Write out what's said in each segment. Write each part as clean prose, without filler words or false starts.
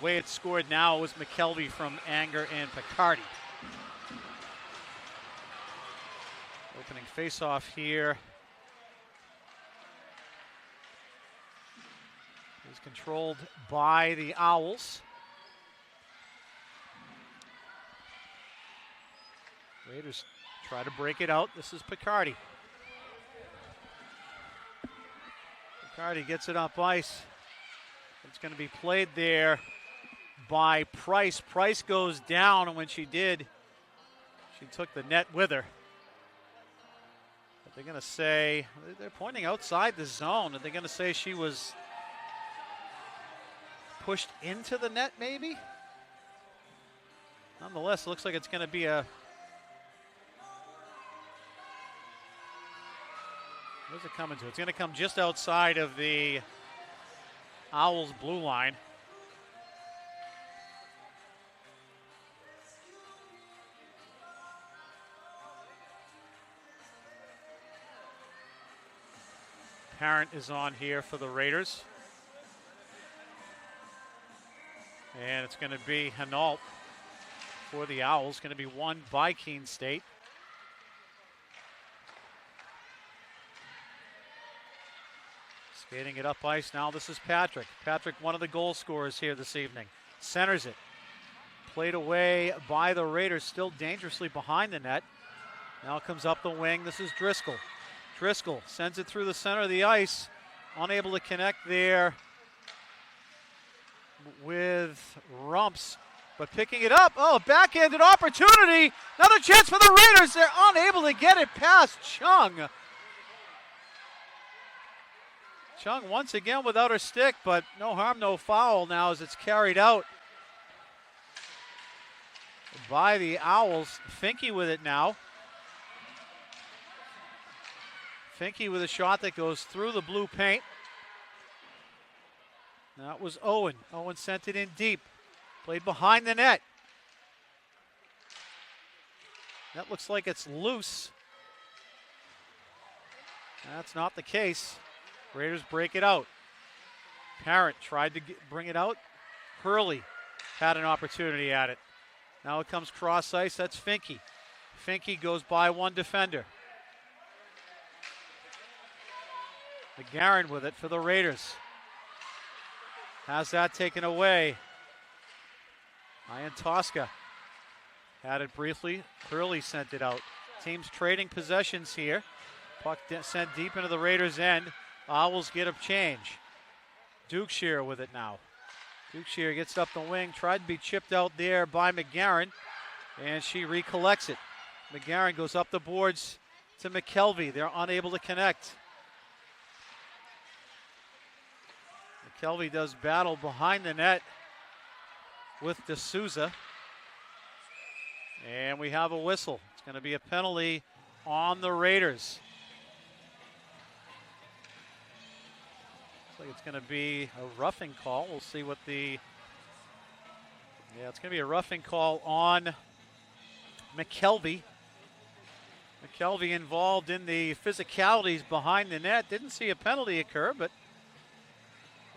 way it's scored now was McKelvey from Anger and Picardi. Opening face-off here is controlled by the Owls. Raiders try to break it out. This is Picardi. Picardi gets it up ice. It's going to be played there by Price. Price goes down, and when she did, she took the net with her. But they're going to say, they're pointing outside the zone. Are they going to say she was pushed into the net, maybe? Nonetheless, it looks like it's going to be a... Where's it coming to? It's going to come just outside of the Owls' blue line. Parent is on here for the Raiders. And it's going to be Hinault for the Owls. Going to be won by Keene State. Skating it up ice now. This is Patrick. Patrick, one of the goal scorers here this evening. Centers it. Played away by the Raiders, still dangerously behind the net. Now comes up the wing. This is Driscoll. Driscoll sends it through the center of the ice. Unable to connect there with Rumps, but picking it up. Oh, backhanded opportunity. Another chance for the Raiders. They're unable to get it past Chung. Chung once again without her stick, but no harm, no foul now as it's carried out by the Owls. Finke with it now. Finke with a shot that goes through the blue paint. That was Owen. Owen sent it in deep. Played behind the net. That looks like it's loose. That's not the case. Raiders break it out. Parent tried to bring it out. Hurley had an opportunity at it. Now it comes cross ice. That's Finke. Finke goes by one defender. McGarren with it for the Raiders. Has that taken away. Ian Tosca had it briefly. Hurley sent it out. Teams trading possessions here. Puck sent deep into the Raiders' end. Owls get a change. Dukeshire with it now. Dukeshire gets up the wing. Tried to be chipped out there by McGarren. And she recollects it. McGarren goes up the boards to McKelvey. They're unable to connect. McKelvey does battle behind the net with D'Souza. And we have a whistle. It's going to be a penalty on the Raiders. Looks like it's going to be a roughing call. We'll see what the... Yeah, it's going to be a roughing call on McKelvey. McKelvey involved in the physicalities behind the net. Didn't see a penalty occur, but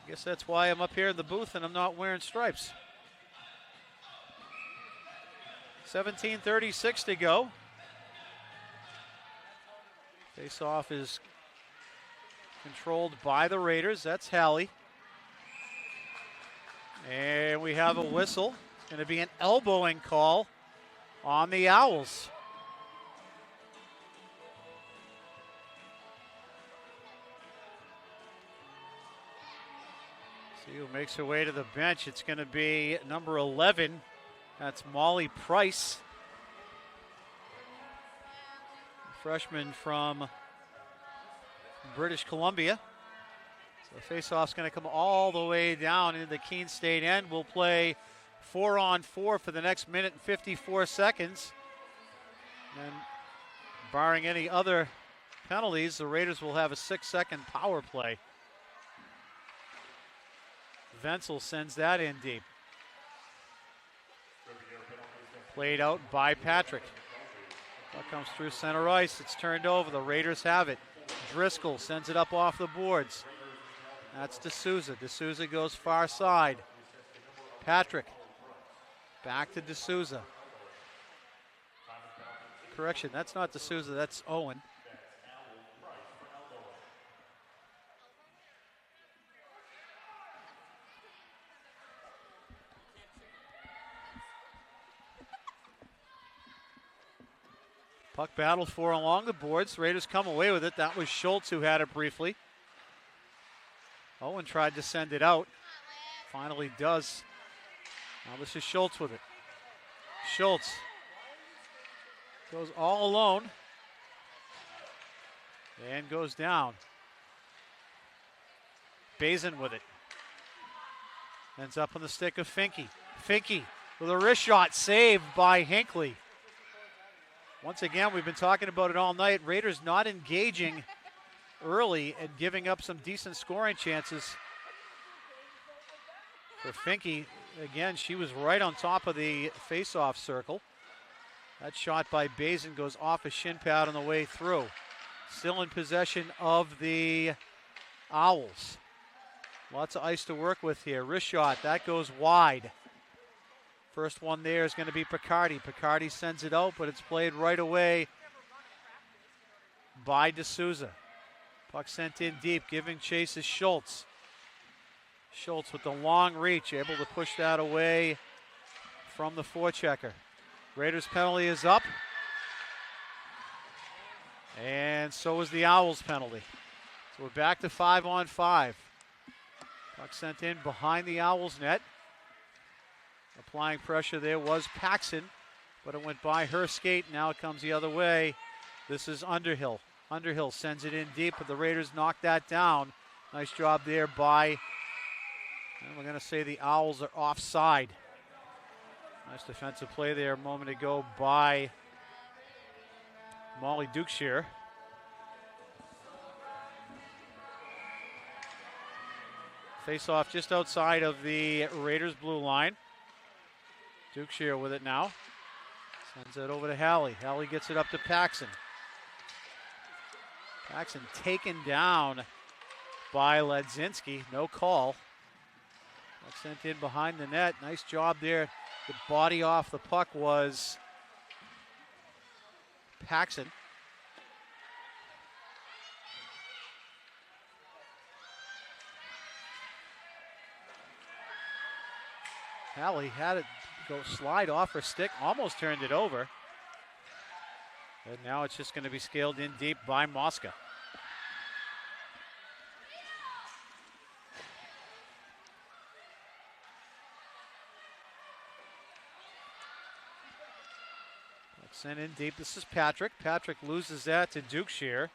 I guess that's why I'm up here in the booth and I'm not wearing stripes. 17:36 to go. Face-off is controlled by the Raiders. That's Halley. And we have a whistle. It's going to be an elbowing call on the Owls. See who makes her way to the bench. It's going to be number 11. That's Molly Price. Freshman from British Columbia. So the face-off's going to come all the way down into the Keene State end. We'll play 4-on-4 for the next minute and 54 seconds. And barring any other penalties, the Raiders will have a 6-second power play. Wenzel sends that in deep. Played out by Patrick. Puck comes through center ice. It's turned over. The Raiders have it. Driscoll sends it up off the boards. That's D'Souza. D'Souza goes far side. Patrick. Back to D'Souza. Correction, that's not D'Souza, that's Owen. Puck battled for along the boards. Raiders come away with it. That was Schultz who had it briefly. Owen tried to send it out. Finally does. Now this is Schultz with it. Schultz goes all alone and goes down. Bazin with it. Ends up on the stick of Finke. Finke with a wrist shot saved by Hinckley. Once again, we've been talking about it all night. Raiders not engaging early and giving up some decent scoring chances. For Finke, again, she was right on top of the face-off circle. That shot by Bazin goes off a shin pad on the way through. Still in possession of the Owls. Lots of ice to work with here. Wrist shot, that goes wide. First one there is going to be Picardi. Picardi sends it out, but it's played right away by D'Souza. Puck sent in deep, giving chase is Schultz. Schultz with the long reach, able to push that away from the forechecker. Raiders penalty is up. And so is the Owls penalty. So we're back to 5-on-5. Puck sent in behind the Owls net. Applying pressure there was Paxson, but it went by her skate. Now it comes the other way. This is Underhill. Underhill sends it in deep, but the Raiders knock that down. Nice job there by, and we're going to say the Owls are offside. Nice defensive play there a moment ago by Molly Dukeshire. Face off just outside of the Raiders blue line. Dukeshire with it now. Sends it over to Halley. Halley gets it up to Paxson. Paxson taken down by Ledzinski. No call. That's sent in behind the net. Nice job there. The body off the puck was Paxson. Halley had it go slide off her stick, almost turned it over. And now it's just going to be scaled in deep by Mosca. Sent in deep. This is Patrick. Patrick loses that to Dukeshire.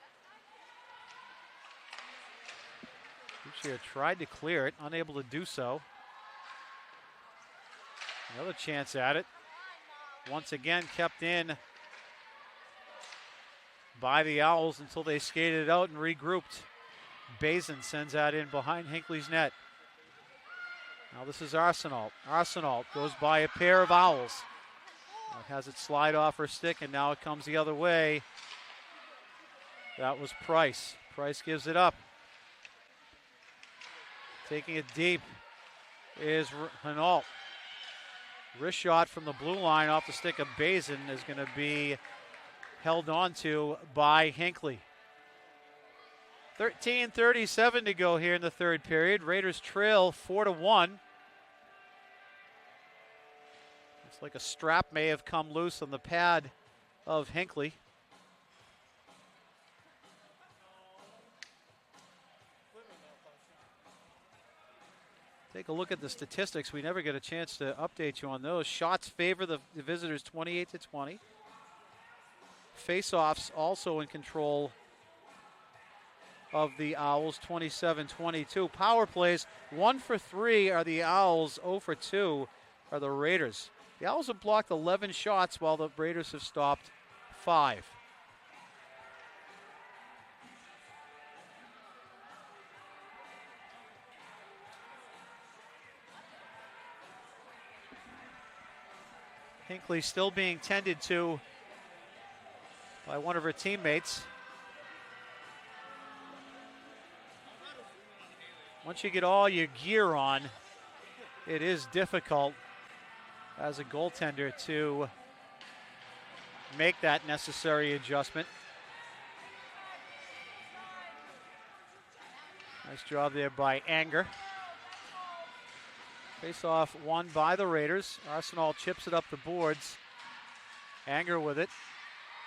Dukeshire tried to clear it, unable to do so. Another chance at it. Once again kept in by the Owls until they skated it out and regrouped. Bazin sends that in behind Hinckley's net. Now this is Arsenault. Arsenault goes by a pair of Owls. Has it slide off her stick, and now it comes the other way. That was Price. Price gives it up. Taking it deep is Hinault. Wrist shot from the blue line off the stick of Bazin is going to be held on to by Hinckley. 13:37 to go here in the third period. Raiders trail 4-1. Looks like a strap may have come loose on the pad of Hinckley. Take a look at the statistics. We never get a chance to update you on those. Shots favor the visitors 28-20. Face-offs also in control of the Owls, 27-22. Power plays, 1 for 3 are the Owls, 0 for 2 are the Raiders. The Owls have blocked 11 shots while the Raiders have stopped 5. Hinckley still being tended to by one of her teammates. Once you get all your gear on, it is difficult as a goaltender to make that necessary adjustment. Nice job there by Anger. Face-off won by the Raiders. Arsenal chips it up the boards. Anger with it.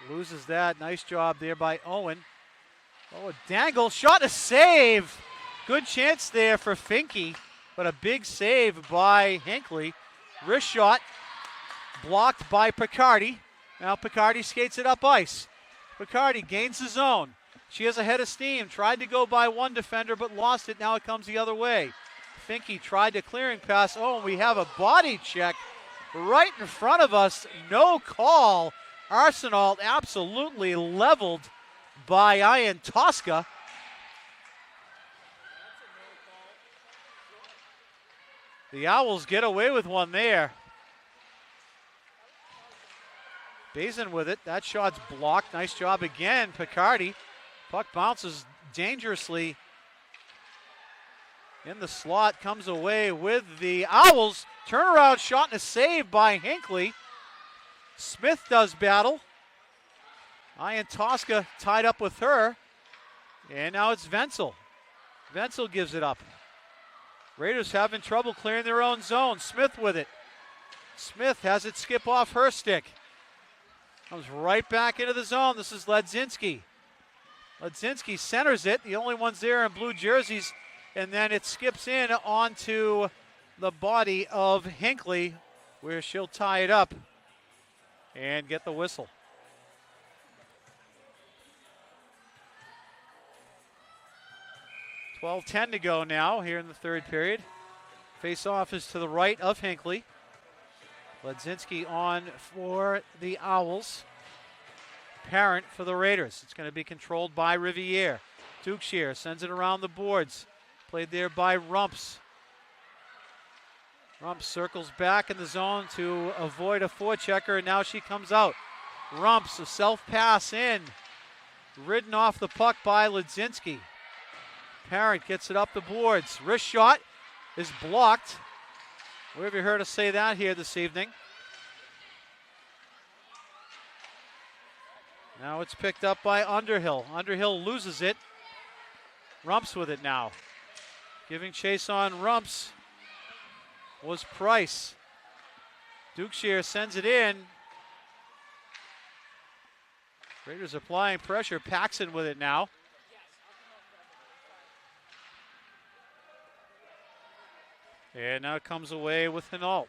Loses that. Nice job there by Owen. Oh, a dangle. Shot, a save. Good chance there for Finke, but a big save by Hinckley. Wrist shot. Blocked by Picardi. Now Picardi skates it up ice. Picardi gains the zone. She has a head of steam. Tried to go by one defender, but lost it. Now it comes the other way. Finke tried to clearing pass. Oh, and we have a body check right in front of us. No call. Arsenal absolutely leveled by Ian Tosca. The Owls get away with one there. Bazin with it. That shot's blocked. Nice job again, Picardi. Puck bounces dangerously in the slot. Comes away with the Owls. Turnaround shot and a save by Hinckley. Smith does battle. Ian Tosca tied up with her. And now it's Wenzel. Wenzel gives it up. Raiders having trouble clearing their own zone. Smith with it. Smith has it skip off her stick. Comes right back into the zone. This is Ledzinski. Ledzinski centers it. The only ones there in blue jerseys. And then it skips in onto the body of Hinckley, where she'll tie it up and get the whistle. .12:10 to go now here in the third period. Face-off is to the right of Hinckley. Ledzinski on for the Owls. Parent for the Raiders. It's going to be controlled by Rivier. Dukeshire sends it around the boards. Played there by Rumps. Rumps circles back in the zone to avoid a forechecker, and now she comes out. Rumps, a self-pass in. Ridden off the puck by Ledzinski. Parent gets it up the boards. Wrist shot is blocked. Where have you heard us say that here this evening? Now it's picked up by Underhill. Underhill loses it. Rumps with it now. Giving chase on Rumps was Price. Dukeshire sends it in. Raiders applying pressure. Paxson with it now. And now it comes away with Hinault.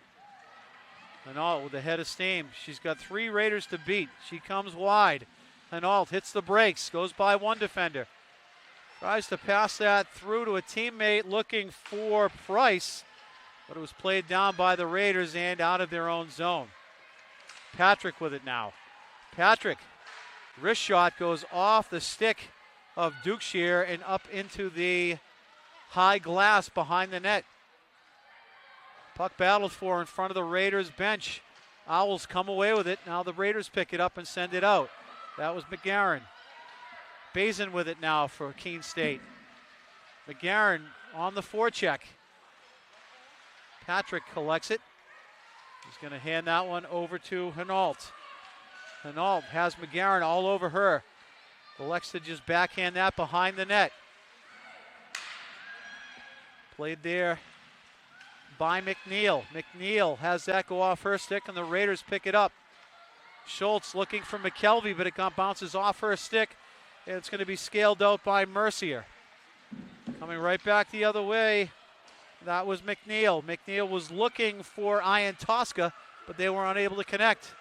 Hinault with the head of steam. She's got 3 Raiders to beat. She comes wide. Hinault hits the brakes, goes by one defender. Tries to pass that through to a teammate looking for Price, but it was played down by the Raiders and out of their own zone. Patrick with it now. Patrick, wrist shot goes off the stick of Dukeshire and up into the high glass behind the net. Puck battled for in front of the Raiders bench. Owls come away with it. Now the Raiders pick it up and send it out. That was McGarren. Bazin with it now for Keene State. McGarren on the forecheck. Patrick collects it. He's going to hand that one over to Hinault. Hinault has McGarren all over her. Elects to just backhand that behind the net. Played there by McNeil. McNeil has that go off her stick, and the Raiders pick it up. Schultz looking for McKelvey, but it bounces off her stick, and it's going to be scaled out by Mercier. Coming right back the other way, that was McNeil. McNeil was looking for Ian Tosca, but they were unable to connect.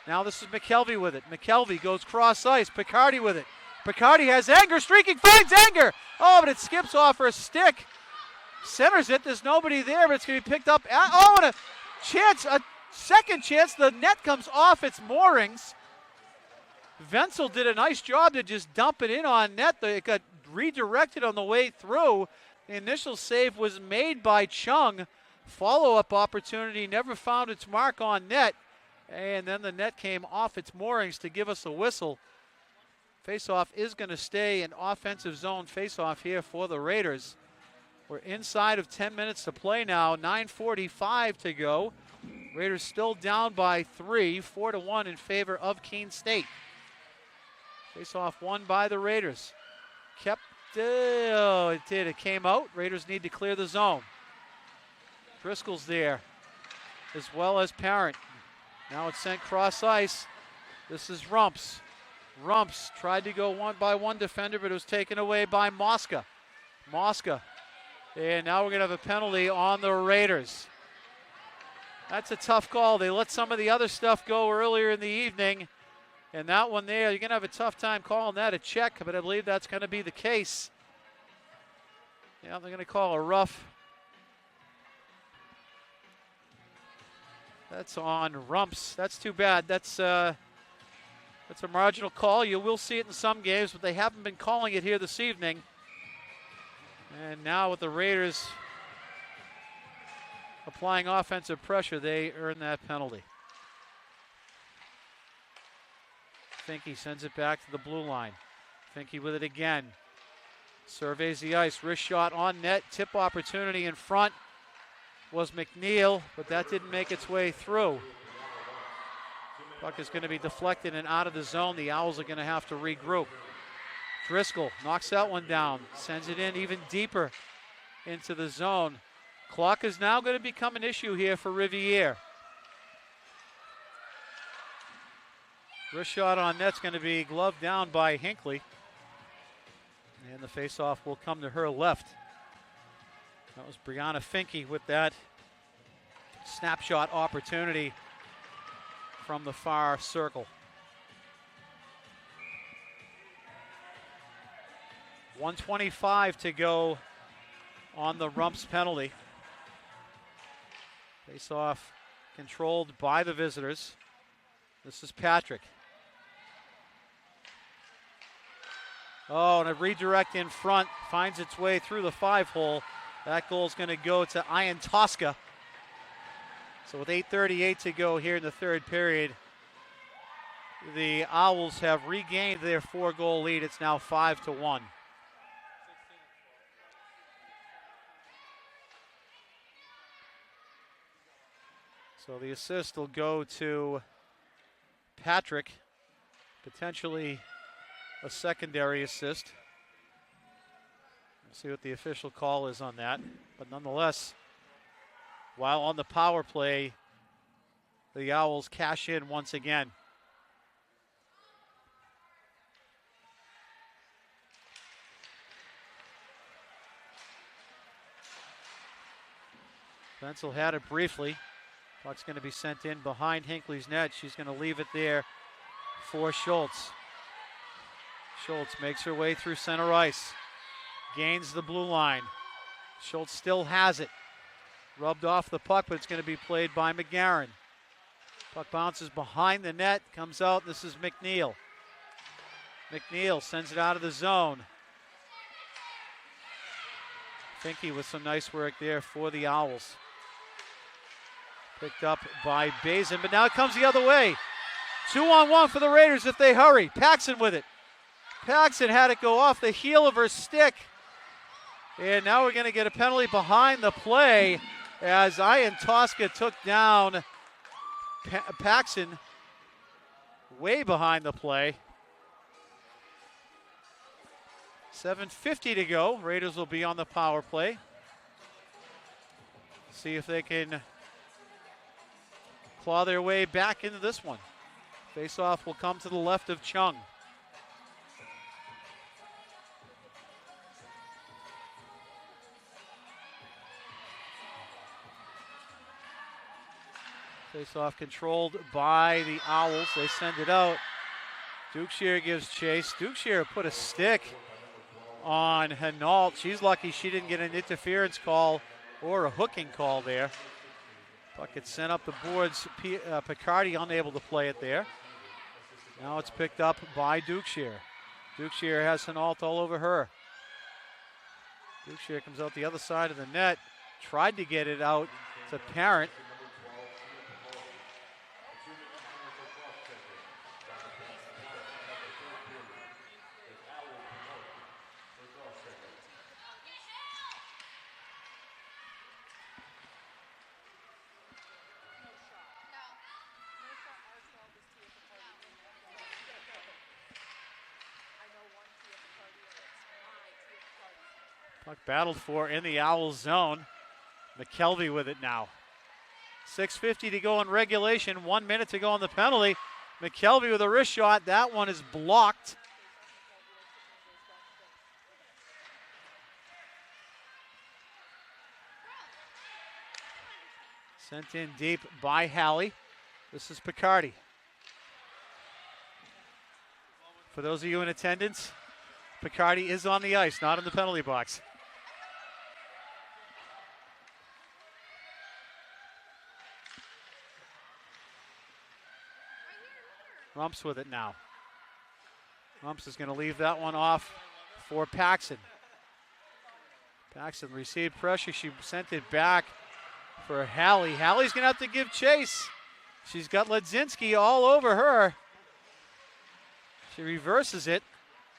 Now this is McKelvey with it. McKelvey goes cross ice. Picardi with it. Picardi has Anger streaking, finds Anger. Oh, but it skips off her stick. Centers it. There's nobody there, but it's going to be picked up. Oh, and a chance, a second chance. The net comes off its moorings. Wenzel did a nice job to just dump it in on net. It got redirected on the way through. The initial save was made by Chung. Follow-up opportunity never found its mark on net. And then the net came off its moorings to give us a whistle. Faceoff is going to stay an offensive zone faceoff here for the Raiders. We're inside of 10 minutes to play now. 9:45 to go. Raiders still down by 3, 4-1 in favor of Keene State. Face-off won by the Raiders. It did. It came out. Raiders need to clear the zone. Driscoll's there, as well as Parent. Now it's sent cross ice. This is Rumps. Rumps tried to go one by one defender, but it was taken away by Mosca. And now we're going to have a penalty on the Raiders. That's a tough call. They let some of the other stuff go earlier in the evening. And that one there, you're going to have a tough time calling that a check, but I believe that's going to be the case. Yeah, they're going to call a rough. That's on Rumps. That's too bad. That's a marginal call. You will see it in some games, but they haven't been calling it here this evening. And now with the Raiders applying offensive pressure, they earn that penalty. Finke sends it back to the blue line. Finke with it again. Surveys the ice. Wrist shot on net. Tip opportunity in front was McNeil, but that didn't make its way through. Puck is going to be deflected and out of the zone. The Owls are going to have to regroup. Driscoll knocks that one down. Sends it in even deeper into the zone. Clock is now going to become an issue here for Rivier. Wrist shot on net's going to be gloved down by Hinckley. And the faceoff will come to her left. That was Brianna Finke with that snapshot opportunity from the far circle. 1:25 to go on the Rumps penalty. Faceoff controlled by the visitors. This is Patrick. Oh, and a redirect in front finds its way through the 5-hole. That goal is going to go to Ian Tosca. So with 8:38 to go here in the third period, the Owls have regained their 4-goal lead. It's now 5-1. So the assist will go to Patrick, potentially a secondary assist. We'll see what the official call is on that. But nonetheless, while on the power play, the Owls cash in once again. Bensel had it briefly. Puck's going to be sent in behind Hinckley's net. She's going to leave it there for Schultz. Schultz makes her way through center ice. Gains the blue line. Schultz still has it. Rubbed off the puck, but it's going to be played by McGarren. Puck bounces behind the net, comes out. This is McNeil. McNeil sends it out of the zone. Finke with some nice work there for the Owls. Picked up by Bazin, but now it comes the other way. 2-on-1 for the Raiders if they hurry. Paxson with it. Paxson had it go off the heel of her stick. And now we're going to get a penalty behind the play as Ian Tosca took down Paxson way behind the play. 7:50 to go. Raiders will be on the power play. See if they can claw their way back into this one. Face-off will come to the left of Chung. Face-off controlled by the Owls. They send it out. Dukeshire gives chase. Dukeshire put a stick on Hinault. She's lucky she didn't get an interference call or a hooking call there. Puck gets sent up the boards. Picardi unable to play it there. Now it's picked up by Dukeshire. Dukeshire has Hinault all over her. Dukeshire comes out the other side of the net. Tried to get it out to Parent. Puck battled for in the Owls zone. McKelvey with it now. 6:50 to go in regulation. 1 minute to go on the penalty. McKelvey with a wrist shot. That one is blocked. Sent in deep by Halley. This is Picardi. For those of you in attendance, Picardi is on the ice, not in the penalty box. Rumps with it now. Rumps is going to leave that one off for Paxson. Paxson received pressure. She sent it back for Halley. Halley's going to have to give chase. She's got Ledzinski all over her. She reverses it.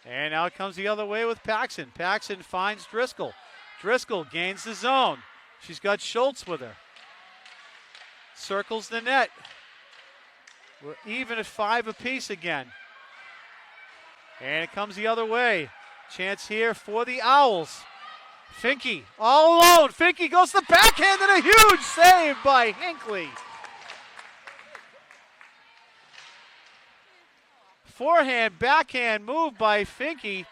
And now it comes the other way with Paxson. Paxson finds Driscoll. Driscoll gains the zone. She's got Schultz with her. Circles the net. We're even at 5 apiece again. And it comes the other way. Chance here for the Owls. Finke all alone. Finke goes to the backhand and a huge save by Hinckley. Forehand, backhand move by Finke.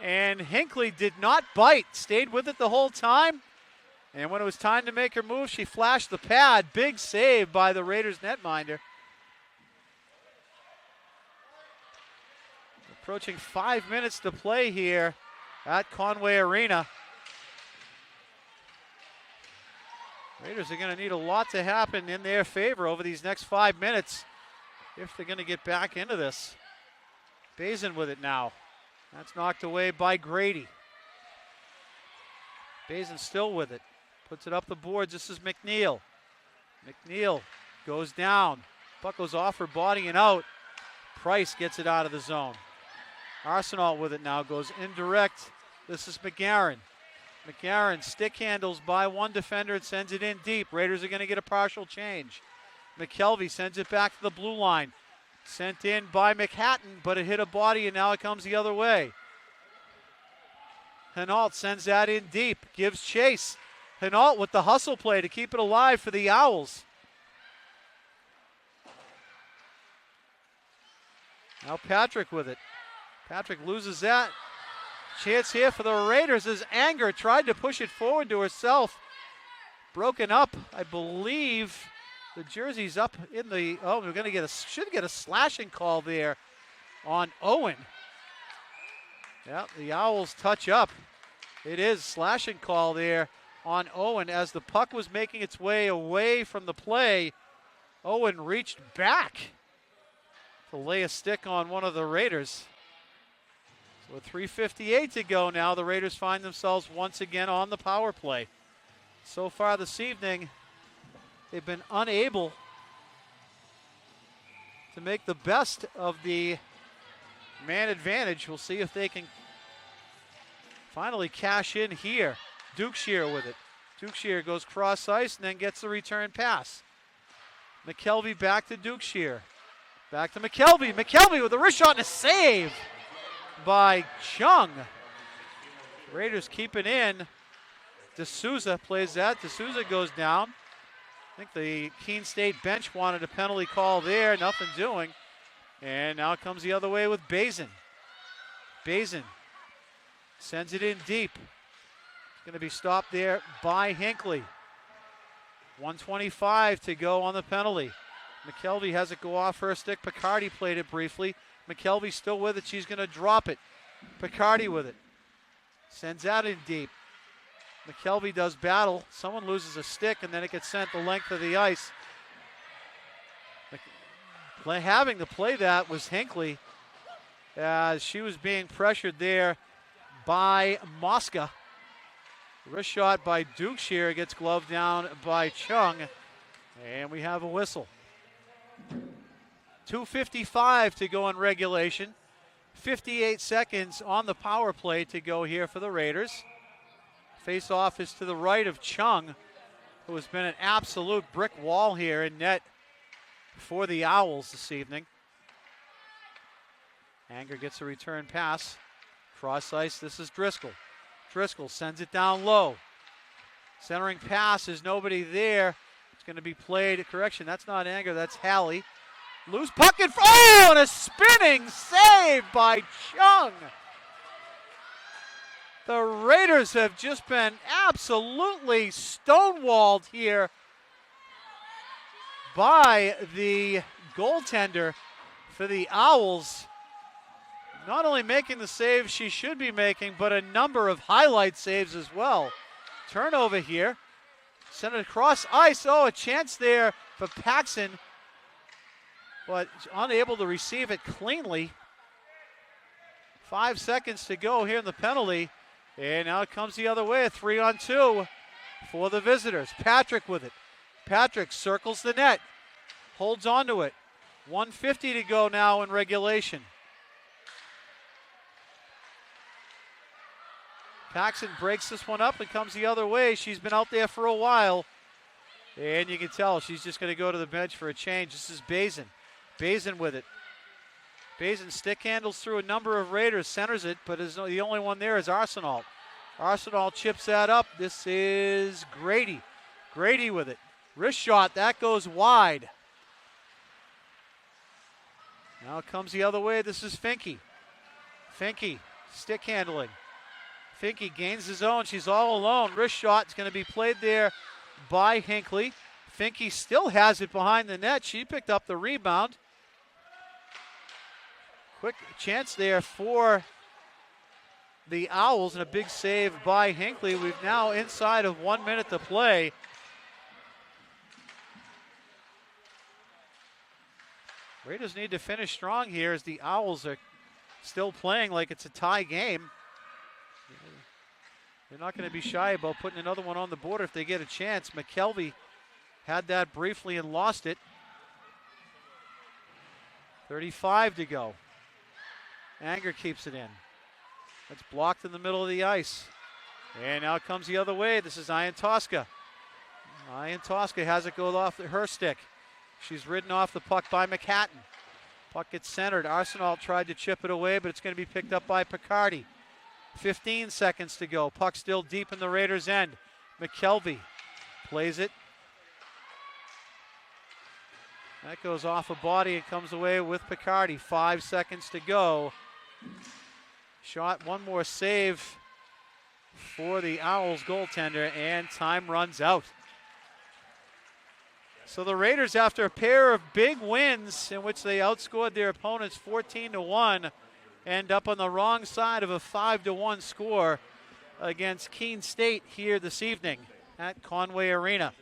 And Hinckley did not bite. Stayed with it the whole time. And when it was time to make her move, she flashed the pad. Big save by the Raiders netminder. Approaching 5 minutes to play here at Conway Arena. Raiders are going to need a lot to happen in their favor over these next 5 minutes if they're going to get back into this. Bazin with it now. That's knocked away by Grady. Bazin still with it. Puts it up the boards. This is McNeil. McNeil goes down. Puck goes off her body and out. Price gets it out of the zone. Arsenault with it now, goes indirect. This is McGarren. McGarren stick handles by one defender and sends it in deep. Raiders are going to get a partial change. McKelvey sends it back to the blue line. Sent in by McHatton, but it hit a body and now it comes the other way. Hinault sends that in deep, gives chase. Hinault with the hustle play to keep it alive for the Owls. Now Patrick with it. Patrick loses that. Chance here for the Raiders as Anger tried to push it forward to herself. Broken up, I believe. The jersey's up in the, we're going to should get a slashing call there on Owen. Yeah, the Owls touch up. It is slashing call there on Owen as the puck was making its way away from the play. Owen reached back to lay a stick on one of the Raiders. So with 3:58 to go now, the Raiders find themselves once again on the power play. So far this evening, they've been unable to make the best of the man advantage. We'll see if they can finally cash in here. Dukeshire with it. Dukeshire goes cross ice and then gets the return pass. McKelvey back to Dukeshire. Back to McKelvey. McKelvey with a wrist shot and a save by Chung. Raiders keep it in. D'Souza plays that. D'Souza goes down. I think the Keene State bench wanted a penalty call there. Nothing doing. And now it comes the other way with Bazin. Bazin sends it in deep. It's going to be stopped there by Hinckley. 1:25 to go on the penalty. McKelvey has it go off her stick. Picardi played it briefly. McKelvey still with it. She's going to drop it. Picardi with it. Sends that in deep. McKelvey does battle. Someone loses a stick, and then it gets sent the length of the ice. Having to play that was Hinckley, as she was being pressured there by Mosca. Wrist shot by Dukeshire gets gloved down by Chung, and we have a whistle. 2:55 to go in regulation. 58 seconds on the power play to go here for the Raiders. Face-off is to the right of Chung, who has been an absolute brick wall here in net for the Owls this evening. Anger gets a return pass. Cross ice, this is Driscoll. Driscoll sends it down low. Centering pass, is nobody there. It's going to be played. Correction, that's not Anger, that's Halley. Loose puck in front. Oh, and a spinning save by Chung. The Raiders have just been absolutely stonewalled here by the goaltender for the Owls. Not only making the save she should be making, but a number of highlight saves as well. Turnover here. Sent it across ice. Oh, a chance there for Paxson, but unable to receive it cleanly. 5 seconds to go here in the penalty. And now it comes the other way, a 3-on-2 for the visitors. Patrick with it. Patrick circles the net, holds onto it. 1:50 to go now in regulation. Paxson breaks this one up and comes the other way. She's been out there for a while. And you can tell she's just going to go to the bench for a change. This is Bazin. Bazin with it. Bazin stick handles through a number of Raiders, centers it, but the only one there is Arsenault. Arsenault chips that up. This is Grady. Grady with it. Wrist shot, that goes wide. Now it comes the other way. This is Finke. Finke, stick handling. Finke gains his own. She's all alone. Wrist shot is going to be played there by Hinckley. Finke still has it behind the net. She picked up the rebound. Quick chance there for the Owls and a big save by Hinckley. We've now inside of 1 minute to play. Raiders need to finish strong here as the Owls are still playing like it's a tie game. They're not going to be shy about putting another one on the board if they get a chance. McKelvey had that briefly and lost it. 35 to go. Anger keeps it in. It's blocked in the middle of the ice. And now it comes the other way. This is Ian Tosca. Ian Tosca has it go off her stick. She's ridden off the puck by McHatton. Puck gets centered. Arsenault tried to chip it away, but it's going to be picked up by Picardi. 15 seconds to go. Puck still deep in the Raiders' end. McKelvey plays it. That goes off a body and comes away with Picardi. 5 seconds to go. Shot, one more save for the Owls goaltender, and time runs out. So the Raiders, after a pair of big wins in which they outscored their opponents 14-1, end up on the wrong side of a 5-1 score against Keene State here this evening at Conway Arena.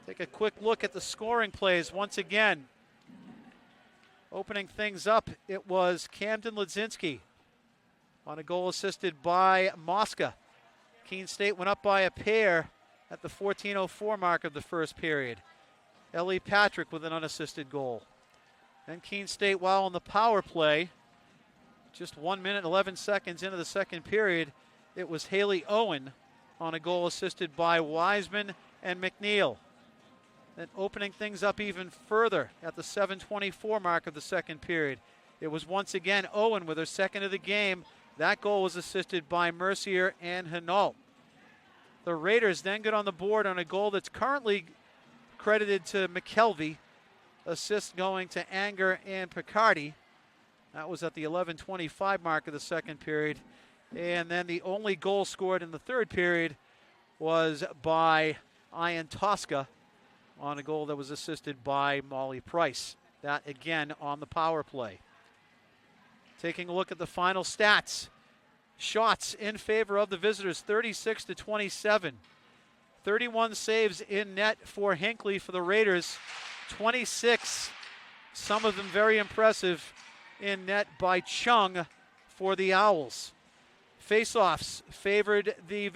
Take a quick look at the scoring plays once again. Opening things up, it was Camden Ledzinski on a goal assisted by Mosca. Keene State went up by a pair at the 14:04 mark of the first period. Ellie Patrick with an unassisted goal. Then Keene State, while on the power play, just 1 minute, 11 seconds into the second period, it was Haley Owen on a goal assisted by Wiseman and McNeil. Then opening things up even further at the 7:24 mark of the second period, it was once again Owen with her second of the game. That goal was assisted by Mercier and Hinault. The Raiders then get on the board on a goal that's currently credited to McKelvey. Assist going to Anger and Picardi. That was at the 11:25 mark of the second period. And then the only goal scored in the third period was by Ian Tosca on a goal that was assisted by Molly Price. That again on the power play. Taking a look at the final stats. Shots in favor of the visitors, 36-27. 31 saves in net for Hinckley for the Raiders. 26, some of them very impressive, in net by Chung for the Owls. Faceoffs favored the visitors.